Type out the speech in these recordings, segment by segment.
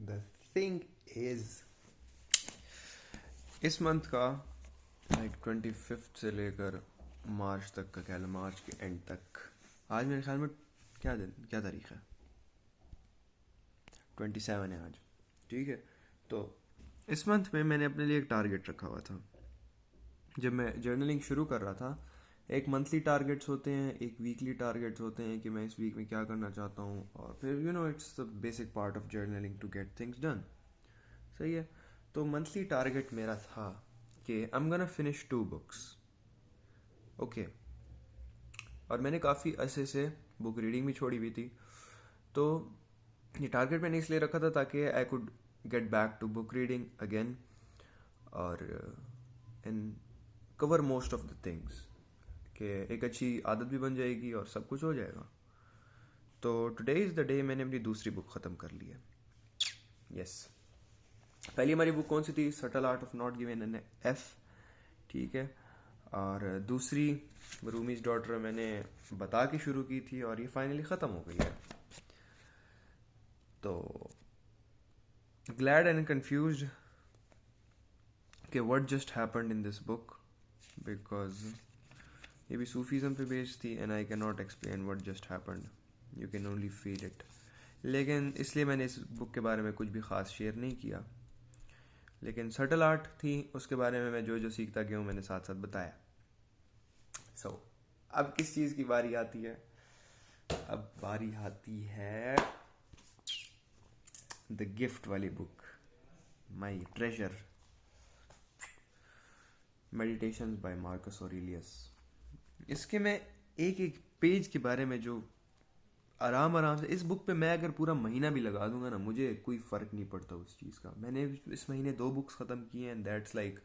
The thing is, इस month का like 25 से लेकर मार्च तक का, कह लो मार्च के एंड तक, आज मेरे ख्याल में क्या तारीख है, 27 है आज, ठीक है। तो इस मंथ में मैंने अपने लिए एक टारगेट रखा हुआ था। जब मैं जर्नलिंग शुरू कर रहा था, एक मंथली टारगेट्स होते हैं, एक वीकली टारगेट्स होते हैं कि मैं इस वीक में क्या करना चाहता हूँ, और फिर it's the basic part of journaling to get things done. सही है। तो मंथली टारगेट मेरा था कि I am gonna finish 2 books. Okay. और मैंने काफ़ी अरसे से बुक रीडिंग भी छोड़ी हुई थी, तो ये टारगेट मैंने इसलिए रखा था ताकि I could get back to book reading again, और and cover most of the things, कि एक अच्छी आदत भी बन जाएगी और सब कुछ हो जाएगा। तो टुडे इज़ द डे मैंने अपनी दूसरी बुक ख़त्म कर ली है। यस। पहली हमारी बुक कौन सी थी? Subtle art of not giving an F, ठीक है। और दूसरी रूमीज डॉटर मैंने बता के शुरू की थी और ये फाइनली ख़त्म हो गई है। तो ग्लैड एंड कंफ्यूज्ड कि what just happened in this book, because ये भी सूफीज़म पे बेस्ड थी and I can not explain what just happened, you can only feel it. लेकिन इसलिए मैंने इस बुक के बारे में कुछ भी ख़ास शेयर नहीं किया, लेकिन सटल आर्ट थी, उसके बारे में मैं जो जो सीखता गया हूँ मैंने साथ साथ बताया। सो अब किस चीज़ की बारी आती है? अब बारी आती है द गिफ्ट वाली book, my treasure, meditations by Marcus Aurelius. इसके मैं एक एक पेज के बारे में जो आराम से, इस बुक पे मैं अगर पूरा महीना भी लगा दूंगा ना, मुझे कोई फ़र्क नहीं पड़ता उस चीज़ का। मैंने इस महीने 2 बुक्स ख़त्म किए and that's like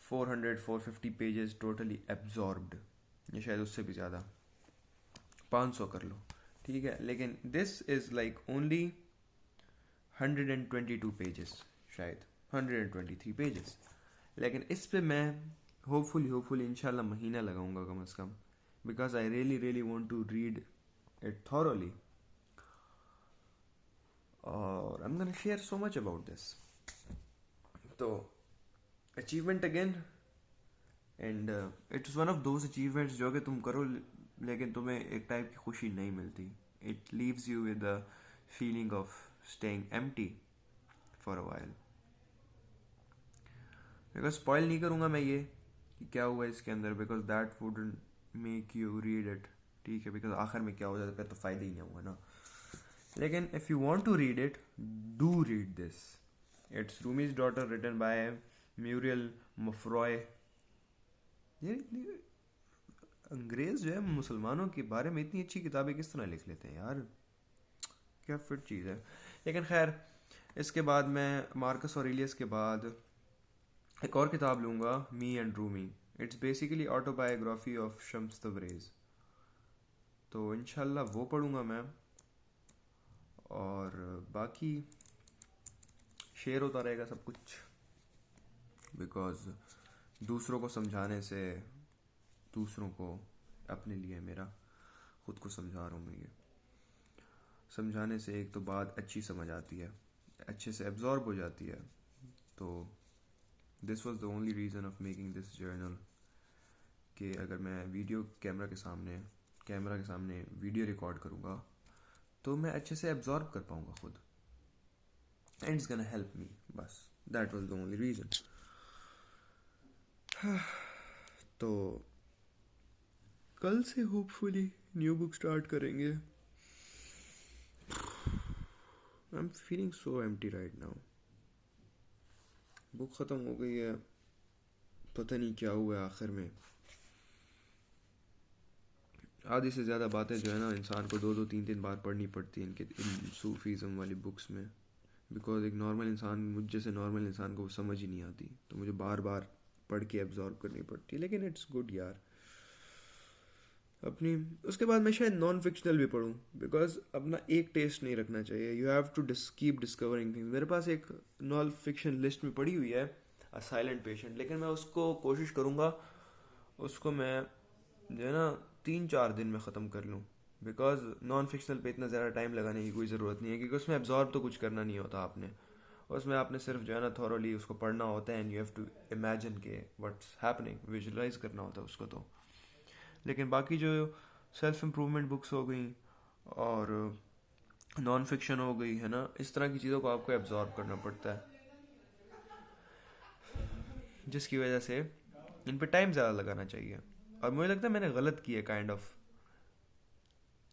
450 pages totally absorbed, या शायद उससे भी ज़्यादा, 500 कर लो, ठीक है। लेकिन this is like only 122 pages, शायद 123 पेजेस। लेकिन इस पे मैं होपफुली इंशाल्लाह महीना लगाऊंगा कम से कम, because I really want to read it thoroughly, और I am gonna share so much about this. तो achievement again, and it's one of those achievements जो कि तुम करो लेकिन तुम्हें एक टाइप की खुशी नहीं मिलती। It leaves you with the feeling of staying empty for a while. Because spoil नहीं करूँगा मैं ये कि क्या हुआ इसके अंदर, because that wouldn't make you read it, ठीक है। बिकॉज आखिर में क्या हो जाता है तो फ़ायदा ही नहीं हुआ ना। लेकिन if you want to read it, do read this. It's Rumi's daughter, written by Muriel Maufroy. ये अंग्रेज जो है मुसलमानों के बारे में इतनी अच्छी किताबें किस तरह लिख लेते हैं यार, क्या फिट चीज़ है। लेकिन खैर, इसके बाद मैं मार्कस ऑरेलियस के बाद एक और किताब लूँगा, me and Rumi. It's basically autobiography of Shams Tabrez. तो इंशाल्लाह वो पढ़ूँगा मैं, और बाकी शेयर होता रहेगा सब कुछ, बिकॉज दूसरों को समझाने से, दूसरों को, अपने लिए मेरा, खुद को समझा रहा हूँ मैं, ये समझाने से एक तो बात अच्छी समझ आती है, अच्छे से एब्जॉर्ब हो जाती है। तो this was the only reason of making this journal, कि अगर मैं कैमरा के सामने वीडियो रिकॉर्ड करूँगा तो मैं अच्छे से एब्जॉर्ब कर पाऊँगा खुद, and it's gonna help me. बस that was the only reason. तो कल से होपफुली न्यू बुक स्टार्ट करेंगे। I am feeling so empty right now. Book ख़त्म हो गई है, पता नहीं क्या हुआ है आखिर में। आधी से ज़्यादा बातें जो है ना, इंसान को 2 3 बार पढ़नी पड़ती हैं इन सूफीज़म वाली बुक्स में, बिकॉज एक नॉर्मल इंसान, मुझ जैसे नॉर्मल इंसान को समझ ही नहीं आती, तो मुझे बार बार पढ़ के एब्जॉर्ब करनी पड़ती है। लेकिन इट्स गुड यार। अपनी उसके बाद मैं शायद नॉन फिक्शनल भी पढूं, बिकॉज अपना एक टेस्ट नहीं रखना चाहिए, you have to keep discovering things. मेरे पास एक नॉन फिक्शन लिस्ट में पड़ी हुई है, अ साइलेंट पेशेंट, लेकिन मैं उसको कोशिश करूँगा उसको मैं जो है ना 3 4 दिन में ख़त्म कर लूँ, बिकॉज नॉन फिक्शनल पे इतना ज़्यादा टाइम लगाने की कोई ज़रूरत नहीं है, क्योंकि उसमें एब्जॉर्ब तो कुछ करना नहीं होता आपने। उसमें आपने सिर्फ जो है ना थॉरोली उसको पढ़ना होता है, and you have to imagine के व्हाट्स हैपनिंग, विजुलाइज करना होता है उसको। तो लेकिन बाकी जो सेल्फ इम्प्रूवमेंट बुक्स हो गई और नॉन फिक्शन हो गई है ना, इस तरह की चीज़ों को आपको एब्जॉर्ब करना पड़ता है, जिसकी वजह से इन पे टाइम ज़्यादा लगाना चाहिए। और मुझे लगता है मैंने गलत किया काइंड ऑफ,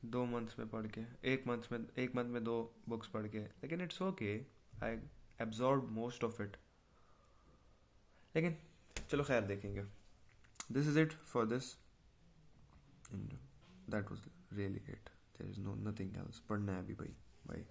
2 मंथ्स में पढ़ के, एक मंथ में 2 बुक्स पढ़ के, लेकिन it's okay, I absorb most of it. लेकिन चलो खैर देखेंगे। This is it for this, and that was really it. There is no nothing else. पढ़ना है अभी भाई। बाय।